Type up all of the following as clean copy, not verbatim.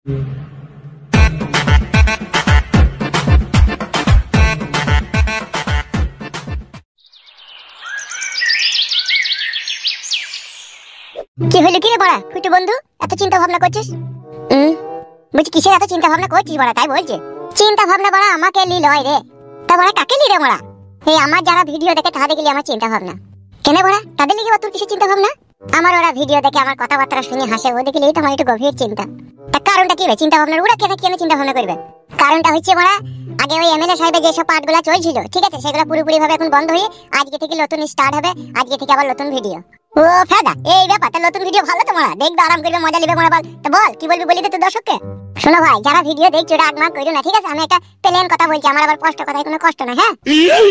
কি হলো কি রে বড়া ফুটু বন্ধু, এত চিন্তা ভাবনা করছিস? বলছি কিসের এত চিন্তা ভাবনা করছিস বড়া? তাই বলছে চিন্তা ভাবনা বড়া আমাকে লি লয় রে। তা বড়া কাকে লি রে বড়া? এই আমার যারা ভিডিও দেখে তাদের গেলি আমার চিন্তা ভাবনা। কেন বড়া তাদের লিগে তোর কিসের চিন্তা ভাবনা? আমার ওরা ভিডিও দেখে আমার কথাবার্তা শুনে হাসে, ও দেখলে এই তো আমার একটু গভীর চিন্তা। তা কারণটা কি রে চিন্তা ভাবনার? ওরা কেন কেন চিন্তা ভাবনা করবে? কারণটা হচ্ছে বড়া, আগে ওই এমএলএ সাহেবের যেসব পার্টগুলো চলছিল, ঠিক আছে, সেগুলো পুরোপুরি ভাবে এখন বন্ধ হয়ে আজকে থেকে নতুন স্টার্ট হবে। আজকে থেকে আবার নতুন ভিডিও। ও ফাদা, এই ব্যাপারটা নতুন ভিডিও ভালো তো মারা দেখবে, আরাম করবে, মজা নেবে মারা। বল তো বল কি বলবি, বলি তো তোর দর্শককে। শোনো ভাই, যারা ভিডিও দেখছো রাগ মাগ করো না, ঠিক আছে? আমি একটা প্লেন কথা বলছি, আমার আবার কষ্ট কথায় কোনো কষ্ট না। হ্যাঁ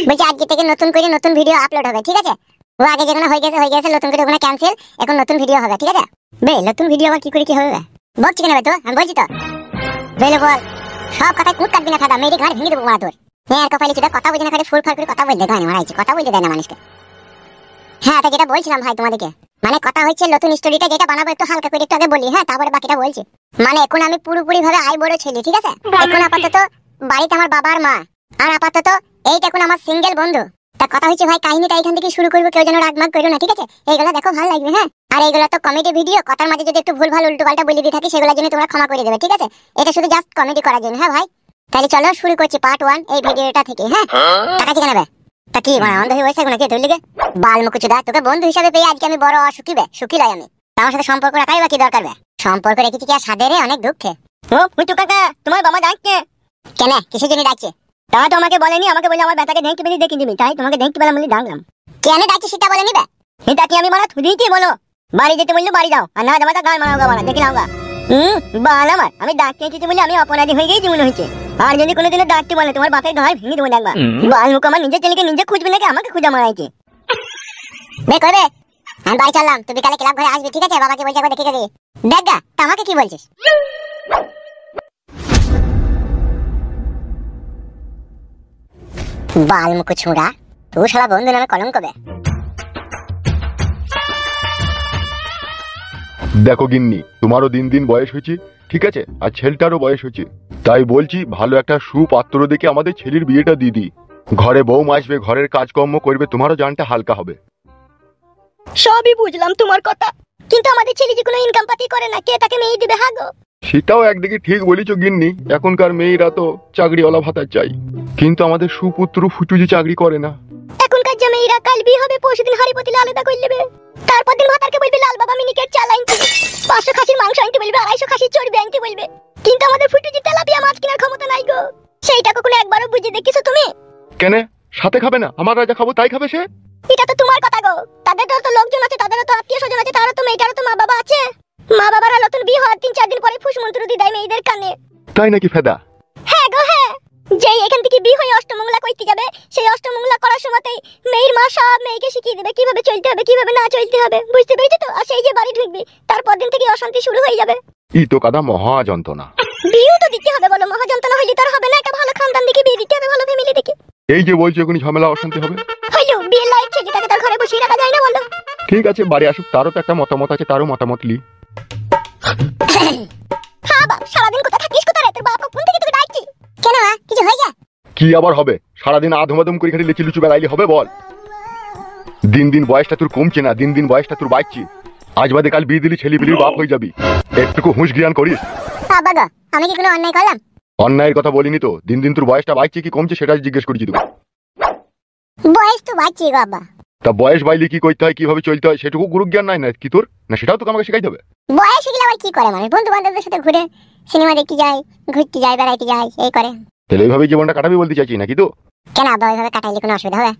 বলছি আজকে থেকে নতুন করে নতুন ভিডিও আপলোড হবে, ঠিক আছে? ও আগে যেখানে হয়ে গেছে নতুন করে ওখানে ক্যান্সেল, এখন নতুন ভিডিও হবে, ঠিক আছে? বে নতুন ভিডিও আবার কি করে কি হবে বলছি কেন তো? আমি বলছি তো বেলে বল, সব কথায় কুট কাটবি না ফাদা, মেয়ের ঘাড় ভেঙে দেবো মারা তোর। হ্যাঁ কপালি চুদা কথা বুঝে না, খালি ফুল ফাল করে কথা বলতে দেয় না মারাইছে, কথা বলতে দেয় না মানুষকে। হ্যাঁ তা যেটা বলছিলাম ভাই তোমাদেরকে, মানে কথা হচ্ছে নতুন স্টোরিটা যেটা বানাবো একটু হালকা করে একটু আগে বলি, হ্যাঁ তারপরে বাকিটা বলছি। মানে এখন আমি পুরোপুরি ভাবে আই বড় ছেলে, ঠিক আছে? এখন আপাতত বাড়িতে আমার বাবার মা, আর আপাতত এইটা এখন আমার সিঙ্গেল বন্ধু। তা কথা হচ্ছে ভাই কাহিনীটা এখান থেকে শুরু করবো, কেউ যেন রাগমাগ করো না, ঠিক আছে? এইগুলো দেখো ভালো লাগবে। হ্যাঁ আর এইগুলো তো কমেডি ভিডিও, কথার মাঝে যদি একটু ভুল ভাল উল্টো পাল্টা বলে দিয়ে থাকি সেগুলোর জন্য তোমরা ক্ষমা করে দেবে, ঠিক আছে? এটা শুধু জাস্ট কমেডি করার জন্য। হ্যাঁ ভাই তাহলে চলো শুরু করছি পার্ট 1 এই ভিডিওটা থেকে। হ্যাঁ টাকা চিকে নেবে তা কি মানে অন্ধ হয়ে বসে নাকি তোর লিগে? বাল মুকুচুদা, তোকে বন্ধু হিসাবে পেয়ে আজকে আমি বড় অসুখী বে, সুখী লাই আমি। আমার সাথে সম্পর্ক রাখাই বা কি দরকার বে? সম্পর্ক রেখেছি কি আর সাদে রে, অনেক দুঃখে। ও ফুটু কাকা, তোমার বাবা ডাকছে কেন? কিসের জন্য ডাকছে? তা তো আমাকে বলেনি, আমাকে বলে আমার বেটাকে দেখতে পেলে দেখে দিবি, তাই তোমাকে দেখতে পেলাম বলে ডাকলাম। কেন ডাকছে সেটা বলে নিবে? এটা কি আমি মারা থুদিছি বলো? বাড়ি যেতে বললো বাড়ি যাও, আর না যাবে তা গান মারাও মারা দেখে নাও গা। বাল আমার, আমি ডাকতে এসেছি বলে আমি অপরাধী হয়ে গেছি মনে হয়েছে। আর যদি কোনোদিনও ডাকতে বলে তোমার বাপের ঘর ভেঙে দেবো একবার। বাল মুখ আমার নিজের ছেলেকে নিজে খুঁজবে নাকি আমাকে খুঁজা মারাইছে? বে করবে আমি বাড়ি চললাম, তুই বিকালে ক্লাব ঘরে আসবি, ঠিক আছে? বাবাকে বলছি একবার দেখে যাবি। দেখ গা তা আমাকে কি বলছিস? বাল মুখ ছুঁড়া, তুই শালা বন্ধু নামে কলঙ্ক বে। দেখো গিন্নি, তোমারও দিন দিন বয়স হয়েছে, ঠিক আছে? আর ছেলেটারও বয়স হয়েছে, তাই বলছি ভালো একটা সুপাত্র দেখে আমাদের ছেলের বিয়েটা দিয়ে দিই। ঘরে বউ আসবে, ঘরের কাজকর্ম করবে, তোমারও জানটা হালকা হবে। সবই বুঝলাম তোমার কথা, কিন্তু আমাদের ছেলে যে কোনো ইনকাম পাতি করে না, কে তাকে মেয়ে দিবে? হাগো সেটাও একদিকে ঠিক বলেছো গিন্নি, এখনকার মেয়েরা তো চাকরিওয়ালা ভাতা চাই, কিন্তু আমাদের সুপুত্র ফুটু যে চাকরি করে না। এখনকার যে মেয়েরা কাল বিয়ে হবে, পরশুদিন হাড়ি পতিলে আলাদা করে নেবে, তারপর দিন ভাতারকে বলবে লাল বাবা মিনিকেট চাল আনতে, 500 খাসির মাংস আনতে বলবে, 250 খাসির চর্বি আনতে বলবে, কিন্তু আমাদের ফুটু যে তেলাপিয়া মাছ কেনার ক্ষমতা নাই গো। সেইটা কখনো একবারও বুঝে দেখিছো তুমি? কেন সাথে খাবে না? আমার রাজা খাবো তাই খাবে সে? এটা তো তোমার কথা গো, তাদেরও তো লোকজন আছে, তাদেরও তো আত্মীয় স্বজন আছে, তারও তো মেয়েটারও তো মা বাবা আছে। মা বাবারা নতুন বিয়ে হওয়ার 3-4 দিন পরে ফুস মন্ত্র দিয়ে দেয় মেয়েদের কানে। তাই নাকি ফেদা? হ্যাঁ গো হ্যাঁ, যেই এখান থেকে বিয়ে হয়ে অষ্টমঙ্গলা করতে যাবে, সেই অষ্টমঙ্গলা করার সময়তেই মেয়ের মা সব মেয়েকে শিখিয়ে দেবে কিভাবে চলতে হবে, কিভাবে না চলতে হবে, বুঝতে পেরেছো তো? আর সেই যে বাড়ি ঢুকবি তারপর দিন থেকে অশান্তি শুরু হয়ে যাবে। ই তো কাদা মহা যন্ত্রণা। বিয়ে তো দিতে হবে বলো, মহাযন্ত্রণা হইলে তার হবে না, একটা ভালো খানদান দেখে বিয়ে দিতে হবে, ভালো ফ্যামিলি দেখে। এই যে বলছো এখনই ঝামেলা অশান্তি হবে। হইলো বিয়ে লাইফ ছেলেটাকে তার ঘরে বসিয়ে রাখা যায় না বলো? ঠিক আছে বাড়ি আসুক, তারও তো একটা মতামত আছে, তারও মতামত লি। হ্যাঁ বাপ, সারাদিন কোথা থাকিস, কোথা রে? তোর বাপ কোন থেকে তোকে ডাকছি কেন? কিছু হয়ে যায়? কি আবার হবে? সারাদিন আধুমাধুম করে খালি লিচি লুচু বেড়াইলে হবে বল? দিন দিন বয়সটা তোর কমছে না, দিন দিন বয়সটা তোর বাড়ছে। আজ বাদে কাল বিয়ে দিলি ছেলে বিলির বাপ হয়ে যাবি, একটুকু হুঁশ জ্ঞান করিস। বাবা গো, আমি কি কোনো অন্যায় করলাম? অন্যায়ের কথা বলিনি তো, দিন দিন তোর বয়সটা বাড়ছে কি কমছে সেটা জিজ্ঞেস করছি তোকে। বয়স তো বাড়ছে গো বাবা। তা বয়স বাইলে কি করতে হয়, কিভাবে চলতে হয় সেটুকু গুরু জ্ঞান নাই না কি তোর? না সেটাও তোকে আমাকে শেখাইতে হবে? বয়স গেলে আবার কি করে মানুষ? বন্ধু বান্ধবদের সাথে ঘুরে সিনেমা দেখতে যায়, ঘুরতে যায়, বেড়াইতে যায়, এই করে। তাহলে এইভাবেই জীবনটা কাটাবি বলতে চাইছি নাকি তো? কেন আবার ওইভাবে কাটাইলে কোনো অসুবিধা হবে?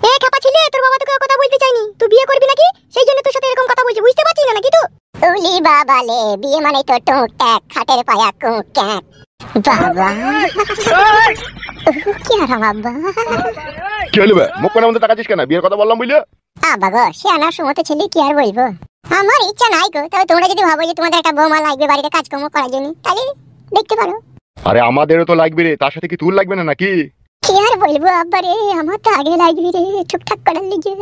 এ খাপা ছিলে, তোর বাবা তোকে কথা বলতে চাইনি, তুই বিয়ে করবি নাকি সেই জন্য তোর সাথে এরকম কথা বলছি, বুঝতে পারছিস না নাকি? তো উলি বাবা লে, বিয়ে মানে তো টুকটাক খাটের পায়া কুকটাক। বাবা কি আর বাবা, কি হলো বে? মুখ কানে মধ্যে তাকাচ্ছিস কেন? বিয়ের কথা বললাম বুঝলে? আবা গো সে আনার সময় ছেলে কি আর বলবো, আমার ইচ্ছা নাই গো। তবে তোমরা যদি ভাবো যে তোমাদের একটা বৌমা লাগবে বাড়িতে কাজকর্ম করার জন্য, তাহলে দেখতে পারো। আরে আমাদেরও তো লাগবে রে, তার সাথে কি তোর লাগবে না নাকি? কি আর বলবো আব্বা রে, আমার তো আগে লাগবে রে ঠিকঠাক করার লিগে।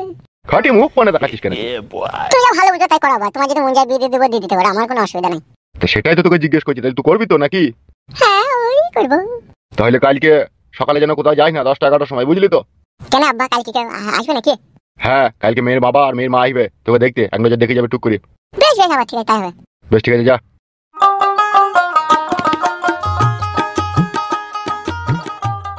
খাটি মুখ কানে তাকাচ্ছিস কেন? তুইও ভালো বুঝো তাই করাবা, তোমার যদি মন যায় বিয়ে দিয়ে দেবো দিয়ে দিতে পারো, আমার কোনো অসুবিধা নাই। তো সেটাই তো তোকে জিজ্ঞেস করছি, তাহলে তুই করবি তো নাকি? হ্যাঁ ওই করবো। তাহলে কালকে সকালে যেন কোথাও যাই না, 10টা 11টার সময়, বুঝলি তো? কেন আব্বা কালকে কেউ আসবে নাকি? হ্যাঁ, কালকে মেয়ের বাবা আর মেয়ের মা আসবে তোকে দেখতে, এক নজর দেখে যাবে টুক করে। বেশ বেশ আবার ঠিক আছে, তাই হবে। বেশ ঠিক আছে, যা।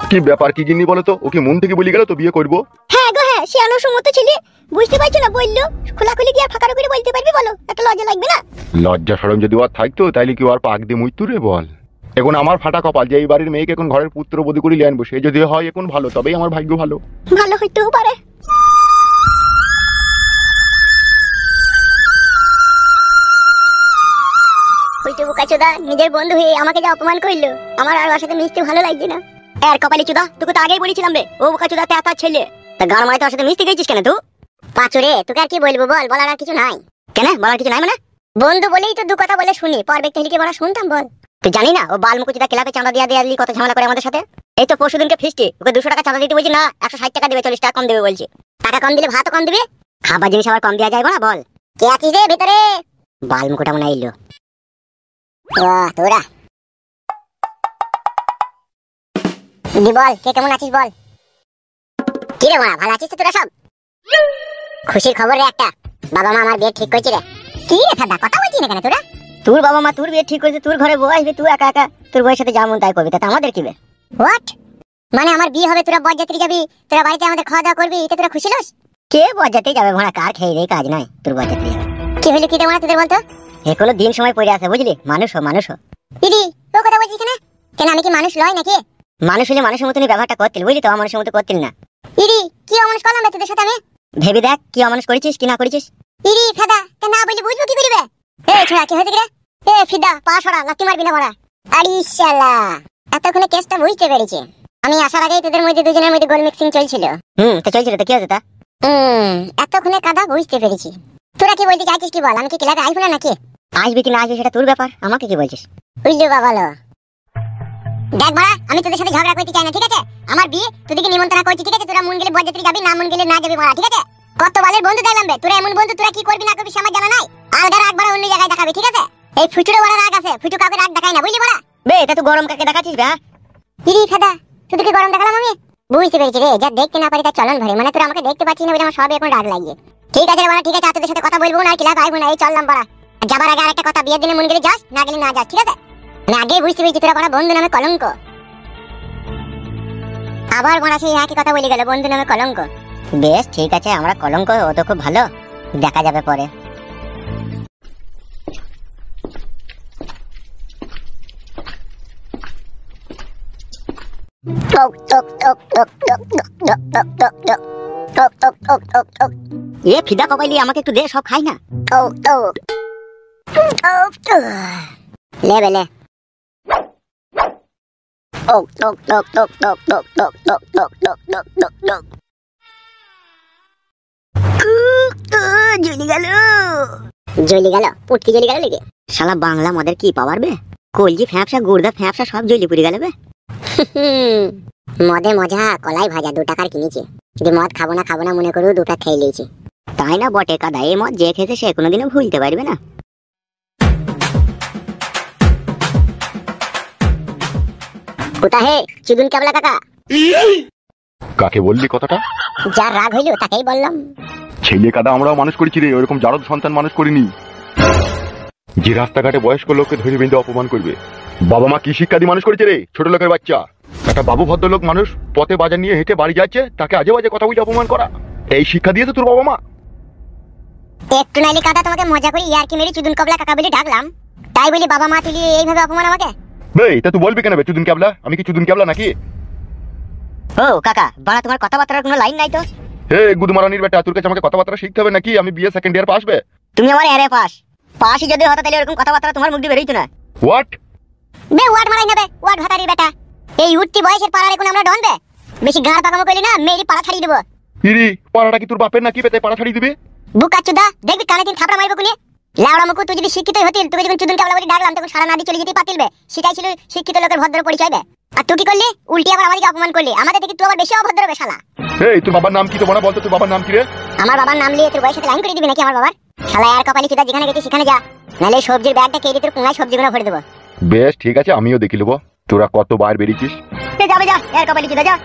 কি ব্যাপার, কি জিনিস বলো তো? ওকে মন থেকে বলি গেল তো বিয়ে করবো? হ্যাঁ গো হ্যাঁ, সে অনুসমত ছেলে, বুঝতে পারছো না, বললো খোলাখুলি কি আর ফাঁকা করে বলতে পারবি বলো? একটা লজ্জা লাগবে না? লজ্জা শরম যদি ওর থাকতো তাইলে কি আর পাক দিয়ে মুইতু রে বল। এখন আমার ফাটা কপাল যে এই বাড়ির মেয়েকে এখন ঘরের পুত্রবধূ করে লিয়ে আনবো, সে যদি হয় এখন ভালো, তবেই আমার ভাগ্য ভালো। ভালো হইতেও পারে। চুদা নিজের বন্ধু হয়ে আমাকে যা অপমান করলো, আমার আর ওর সাথে মিশতে ভালো লাগছে না। এর কপালি চুদা, তোকে তো আগেই বলেছিলাম বে, ও বোকা চুদা তেতা ছেলে, তা গান মারাতে ওর সাথে মিশতে গেছিস কেন তুই? পাঁচুরে তোকে আর কি বলবো বল, বলার আর কিছু নাই। কেন বলার কিছু নাই মানে? বন্ধু বলেই তো দু কথা বলে শুনি, পর ব্যক্তি হলে কি বলা শুনতাম বল? তুই জানি না ও বালমুকু চুদা ক্লাবে চাঁদা দিয়া দেয়ালি কত ঝামেলা করে আমাদের সাথে। এই তো পরশুদিনকে ফিস্টি, ওকে 200 টাকা চাঁদা দিতে বলছি না, 160 টাকা দেবে, 40 টাকা কম দেবে বলছি। টাকা কম দিলে ভাতও কম দিবে, খাবার জিনিস আবার কম দেওয়া যায় না বল? কে আছিস রে ভিতরে? বালমুকুটা মনে আইলো। তোরা দি বল, কে কেমন আছিস বল? কি রে মা, ভালো আছিস তো তোরা সব? খুশির খবর রে একটা, বাবা মা আমার বিয়ে ঠিক করেছে রে। কি রে ফাদা, কথা বলছিস না কেন তোরা? তোর বাবা মা তোর বিয়ে ঠিক করেছে, তোর ঘরে বউ আসবে, তুই একা একা তোর বউয়ের সাথে যা মন তাই করবি, তাতে আমাদের কি বে? হোয়াট মানে আমার বিয়ে হবে, তোরা বরযাত্রী যাবি, তোরা বাড়িতে আমাদের খাওয়া দাওয়া করবি, এতে তোরা খুশি লস? কে বরযাত্রী যাবে ভাড়া, কার খেয়ে দেয় কাজ নাই, তোর বরযাত্রী যাবে। কি হলো কি রে মা তোদের বলতো? এখনো দিন সময় পড়ে আছে বুঝলি, মানুষ দিদি ও কথা বলছিস কেন? কেন আমি কি মানুষ লয় নাকি? মানুষ হলে মানুষের মতনই ব্যবহারটা করতিল বুঝলি তো, মানুষের মতো করতিল না। ইরি কি অমানুষ করলাম রে তোদের সাথে আমি? ভেবে দেখ কি অমানুষ করেছিস কি না করেছিস। ইরি ফাদা তা না বলি বুঝবো কি করিবে? এই ছোড়া কি হয়েছে রে? এ ফিদা পা ছড়া, লাথি মারবি না বড়া। আরে শালা, এতক্ষণে কেসটা বুঝতে পেরেছি। আমি আসার আগেই তোদের মধ্যে দুজনের মধ্যে গোল মিক্সিং চলছিল। তো চলছিল তো কি হয়েছে তা? এতক্ষণে কাদা বুঝতে পেরেছি। তোরা কি বলতে চাইছিস কি বল, আমি কি ক্লাবে আসবো না নাকি? আসবি কি না আসবি সেটা তোর ব্যাপার, আমাকে কি বলছিস? বুঝলি বাবালো, দেখ বড়া আমি তোদের সাথে ঝগড়া করতে চাই না, ঠিক আছে? আমার বিয়ে তোদেরকে নিমন্ত্রণ করছি, ঠিক আছে? তোরা মন গেলে বরযাত্রী যাবি, না মন গেলে না যাবি বড়া, ঠিক আছে? কত বালের বন্ধু দেখলাম বে, তোরা এমন বন্ধু, তোরা কি করবি না করবি সে আমার জানা নাই। আলগা রাগ বড়া অন্য জায়গায় দেখাবি, ঠিক আছে? এই ফুটুরে বড়া রাগ আছে, ফুটু কাউকে রাগ দেখায় না বুঝলি বড়া। বে এটা তুই গরম কাকে দেখাচ্ছিস বে? ইরি ফাদা তোদেরকে গরম দেখালাম আমি? বুঝতে পেরেছি রে, যা দেখতে না পারি তার চলন ধরে, মানে তোরা আমাকে দেখতে পাচ্ছিস না বলে আমার সব এখন রাগ লাগছে। ঠিক আছে রে বড়া, ঠিক আছে, তোদের সাথে কথা বলবো না, আর ক্লাবে আইবো না, এই চললাম বড়া। যাবার আগে আরেকটা কথা, বিয়ের দিনে মন গেলে যাস, না গেলে না যাস, ঠিক আছে? আমি আগেই বুঝতে পেরেছি তোরা বড়া বন্ধু নামে কলঙ্ক। আবার বড়া সেই একই কথা বলে গেল, বন্ধু নামে কলঙ্ক। বেশ ঠিক আছে, আমরা কলঙ্ক, ও তো খুব ভালো, দেখা যাবে পরে। টক টক টক টক টক টক টক টক টক টক টক টক টক টক টক। এ ফিদা কপাইলি আমাকে একটু দে, সব খাই না। টক টক টক টক লে বেলে। টক টক টক টক টক টক টক টক টক টক টক টক টক। জ্বলি গেল, জ্বলি গেল, পুটকি জ্বলি গেল লেগে। শালা বাংলা মদের কি পাওয়ার বে, কলজি ফ্যাপসা গুড়দা ফ্যাপসা সব জ্বলি পুড়ে গেল বে। মদে মজা, কলাই ভাজা 2 টাকার কিনেছি, যদি মদ খাবো না মনে করো 2 প্যাক খেয়ে নিয়েছি। তাই না বটে কাদা, এই মদ যে খেয়েছে সে কোনোদিনও ভুলতে পারবে না। কোথা হে চুদুন কেবলা কাকা? কাকে বললি কথাটা? যার রাগ হইলো তাকেই বললাম। ছেলে কাদা আমরাও মানুষ করেছি রে, ওরকম জারদ সন্তান মানুষ করিনি যে রাস্তাঘাটে বয়স্ক লোককে ধরে বেঁধে অপমান করবে। বাবা মা কি শিক্ষা দিয়ে মানুষ করেছে রে, ছোট লোকের বাচ্চা? একটা বাবু ভদ্রলোক মানুষ পথে বাজার নিয়ে হেঁটে বাড়ি যাচ্ছে, তাকে আজে বাজে কথা বলে অপমান করা, এই শিক্ষা দিয়েছে তোর বাবা মা? একটু নাইলে কাদা তোমাকে মজা করে ইয়ার কি মেরে চুদুন কবলা কাকা বলে ডাকলাম, তাই বলি বাবা মা তুলি এইভাবে অপমান আমাকে? বে তা তুই বলবি কেন বে চুদুন কেবলা? আমি কি চুদুন কেবলা নাকি? ও কাকা বাড়া, তোমার কথাবার্তার কোনো লাইন নাই তো? হে গুদমারানির বেটা, তোর কাছে আমাকে কথাবার্তা শিখতে হবে নাকি? আমি বিএ সেকেন্ড ইয়ার পাস বে। তুমি আমার এরে পাশই যদি হতো তাহলে এরকম কথাবার্তা তোমার মুখ দিয়ে বেরোইতো না। হোয়াট বে ওয়াট মারাই না বে, ওয়াট ভাতারি বেটা, এই উঠতি বয়সের পাড়ার এখন আমরা ডন বে, বেশি গাড় পাকামো কইলি না মেরি পাড়া ছাড়িয়ে দেব। ইরি পাড়াটা কি তোর বাপের নাকি পেতে পাড়া ছাড়িয়ে দিবে? বুকাচুদা দেখবি কানে তিন থাপড়া মারবো কোনি। লাউড়া মুকু তুই যদি শিক্ষিত হতিল, তুই যখন চুদুন কেবলা বলে ডাকলাম তখন সারা নাদি চলে যেতে পাতিল বে, সেটাই ছিল শিক্ষিত লোকের ভদ্র পরিচয় বে। আর তুই কি করলি, উল্টি আবার আমাদেরকে অপমান করলি, আমাদের থেকে তুই আবার বেশি অভদ্র বে শালা। এই তোর বাবার নাম কি তো বড় বলতো, তোর বাবার নাম কি রে? আমার বাবার নাম নিয়ে তোর বয়সের সাথে লাইন করে দিবি নাকি আমার বাবার? শালা আর কপালি চুদা, যেখানে গেছিস সেখানে যা, নাহলে এই সবজির ব্যাগটা কেটে তোর কোনায় সবজিগুলো ভরে দেবো। বেশ ঠিক আছে, আমিও দেখে নেবো তোরা কতবার বেরিয়েছিস। যাবে যা, এর কপালে কি যা।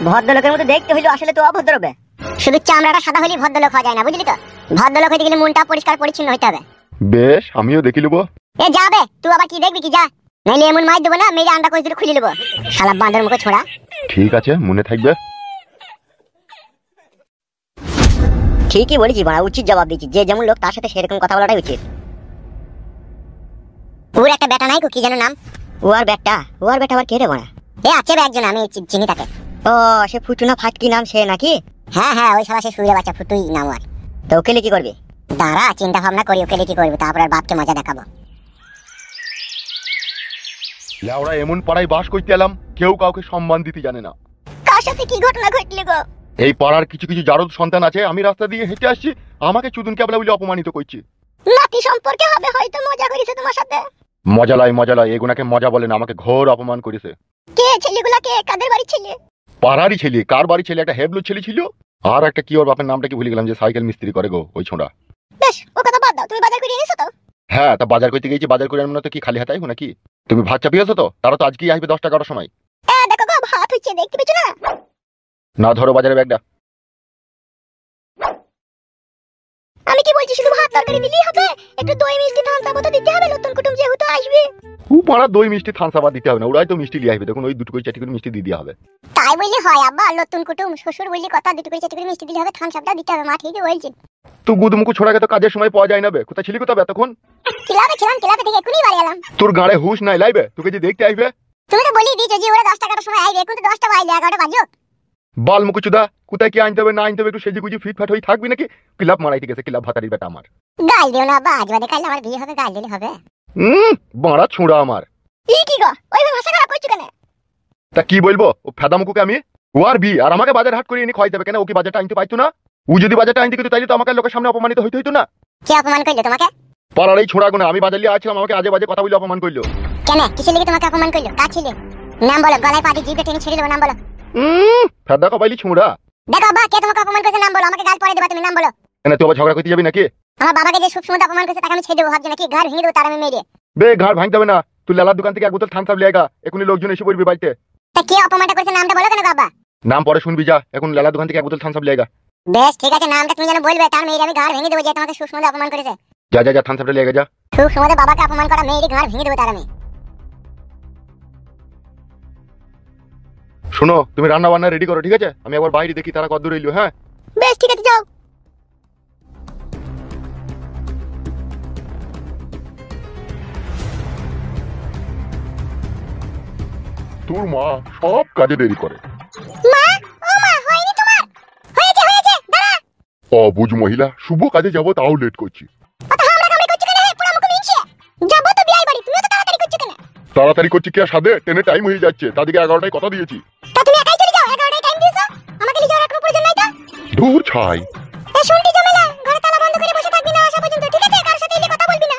ভদ্রলোকের মতো দেখতে হইলো, আসলে তো অভদ্র হবে। শুধু চামড়াটা সাদা হলেই ভদ্রলোক হওয়া যায় না, বুঝলি তো? ভদ্রলোক হইতে গেলে মনটা পরিষ্কার পরিচ্ছন্ন হইতে হবে। বেশ, আমিও দেখে নেবো। এ যাবে, তুই আবার কি দেখবি কি, যা। নাইলে এমন মার দেবো না, মেরে আন্ডা করে দিলে খুলে নেবো। শালা বাঁদর মুখে ছোড়া। ঠিক আছে, মনে থাকবে। ঠিকই বলেছি বাড়া, উচিত জবাব দিচ্ছি। যে যেমন লোক তার সাথে সেরকম কথা বলাটাই উচিত। ওর একটা বেটা নাই, কি যেন নাম? ও আর বেটা আবার কে রে বাড়া? এ আছে একজন, আমি চিনি তাকে। ও সে ফুটুনা ফাটকি নাম সে নাকি? হ্যাঁ ওই শালা সে শুয়ে বাচ্চা ফুটুই নাম। আর তো ওকে কি করবি? দাঁড়া চিন্তা ভাবনা করি ওকে কি করবি, তারপর আর বাপকে মজা দেখাবো। লেওরা এমন পাড়ায় বাস করতে এলাম, কেউ কাউকে সম্মান দিতে জানে না। কার সাথে কি ঘটনা ঘটলে গো? এই পাড়ার কিছু কিছু জারদ সন্তান আছে, আমি রাস্তা দিয়ে হেঁটে আসছি, আমাকে চুদুন ক্যাবলা বলে অপমানিত করছি। নাতি সম্পর্কে হবে, হয়তো মজা করেছে তোমার সাথে। মজা লাই, এগুনাকে মজা বলে না, আমাকে ঘোর অপমান করেছে। কে ছেলেগুলা, কে কাদের বাড়ি ছেলে? পাড়ারই ছেলে। কার বাড়ি ছেলে? একটা হেবলু ছেলে ছিল, আর একটা কি ওর বাপের নামটা কি ভুলে গেলাম, যে সাইকেল মিস্ত্রি করে গো, ওই ছোঁড়া। বেশ, ও কথা বাদ দাও, তুমি বাজার করে এনেছো তো? হ্যাঁ, তা বাজার করতে গেছি, বাজার করে আনবো না তো কি খালি হাতে আইবো নাকি? তুমি ভাত চাপিয়েছো তো? তারা তো আজকেই আসবে 10টা-11টার সময়। দেখো গো, ভাত হচ্ছে, দেখতে পেছো না? না, ধরো বাজারে ব্যাগটা। আমি কি বলছি, শুধু ভাত তরকারি দিলেই হবে? একটু দই মিষ্টি থামসা তো দিতে হবে, নতুন কুটুম যেহেতু আসবে। ও পাড়া দই মিষ্টি থানসাবা দিতে হবে না, ওরাই তো মিষ্টি লিয়ে আসবে, দেখুন ওই দুটো করে চারটি করে মিষ্টি দিয়ে দেওয়া হবে। তাই বললে হয় আব্বা? নতুন কুটুম শ্বশুর বললি কথা, দুটো করে চারটি করে মিষ্টি দিলে হবে, থামসাটা দিতে হবে। মা ঠিকই বলছে। তো গুদমুকু ছোড়াকে তো কাজের সময় পাওয়া যায় না বে, কোথায় ছিলি কোথাও এতক্ষণ? ক্লাবে ছিলাম, ক্লাবে থেকে এখনই বাড়ি এলাম। তোর গাড়ে হুশ নাই লাইবে, তোকে যে দেখতে আসবে। তুমি তো বলি দিয়েছো যে ওরা 10টা-11টার সময় আসবে, এখন তো 10টা বাজে, 11টা বাজো। বাল মুকুচুদা, কোথায় কি আনতে হবে না আনতে হবে একটু সেজে গুজি ফিটফাট হয়ে থাকবি নাকি? ক্লাব মারাইতে গেছে, ক্লাব ভাতারির বেটা আমার। গাল দিও না আব্বা, আজ বাদে কাল আমার বিয়ে হবে, গাল দিলে হবে? বাড়া ছোঁড়া আমার। কি গো, ওইভাবে ভাষা খারাপ করছো কেন? তা কি বলবো, ও ফেদা মুকুকে আমি? ও আর বি আর আমাকে বাজার হাট করে এনে খাইতে হবে কেন? ও কি বাজারটা আনতে পাইতো না? ও যদি বাজারটা আনতে কিন্তু তাইলে তো আমাকে লোকের সামনে অপমানিত হইতে হইতো না। কে অপমান করলো তোমাকে? পাড়ার এই ছোড়া গুনা, আমি বাজার লিয়ে আসছিলাম, আমাকে আজে বাজে কথা বলে অপমান করলো। কেন, কিসের লেগে তোমাকে অপমান করলো? কার ছেলে? নাম বলো, গলায় পা দিয়ে জিভে টেনে ছেড়ে দেবো, নাম বলো। ফেদা কপাইলি ছোঁড়া। দেখো আব্বা, কে তোমাকে অপমান করেছে নাম বলো, আমাকে গাল পরে দেবা তুমি, নাম বলো। কেন তুই আবার ঝগড়া করতে যাবি নাকি? আমার বাবাকে যে সবসময় অপমান করেছে তাকে আমি ছেড়ে দেবো ভাবছি নাকি? ঘর ভেঙে দেবো তার আমি মেরে। বে ঘাড় ভাঙতে হবে না, তুই লালার দোকান থেকে এক বোতল থামস আপ লিয়ে আয়, এখনই লোকজন এসে পড়বি বাড়িতে। তা কে অপমানটা করেছে নামটা বলো কেন বাবা? নাম পরে শুনবি, যা এখন লালার দোকান থেকে এক বোতল থামস আপ লিয়ে আয়। বেশ ঠিক আছে, নামটা তুমি যেন বলবে, তার মেয়ের আমি ঘর ভেঙে দেবো যে তোমাকে সুষমদে অপমান করেছে। যা যা যা থামস আপটা লিয়ে আয়, যা। সুষমদে বাবাকে অপমান করা মেয়েরই ঘর ভেঙে দেবো তার আমি। শোনো, তুমি রান্না বান্না রেডি করো, ঠিক আছে? আমি একবার বাইরে দেখি তারা কত দূর এলো। হ্যাঁ বেশ ঠিক আছে, যাও। তোর মা সব কাজে দেরি করে। মা, ও মা, হয়নি তোমার? হয়েছে, দাঁড়া। অবুঝ মহিলা, শুভ কাজে যাবো তাও লেট করছি। অত হামলা কামড়ি করছো কেন? হে পুরা মুখ মিনছে। যাবো তো বিয়ে বাড়ি, তুমি তো তাড়াতাড়ি করছো কেন? তাড়াতাড়ি করছি কি আর সাধে, ট্রেনে টাইম হয়ে যাচ্ছে, তাদেরকে 11টায় কথা দিয়েছি। তা তুমি একাই চলে যাও, 11টায় টাইম দিয়েছো, আমাকে লিয়ে যাওয়ার কোনো প্রয়োজন নাই তো। দূর ছাই। এ শুনটি ঝামেলা, ঘরে তালা বন্ধ করে বসে থাকবি না আসা পর্যন্ত, ঠিক আছে? কার সাথে এলে কথা বলবি না।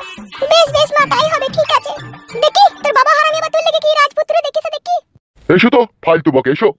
বেশ মা, তাই হবে, ঠিক আছে। দেখি তোর বাবা হারামি আবার তোর লেগে কি রাজপুত্র দেখিছে, দেখি। এসো তো ফালতু বকে, এসো।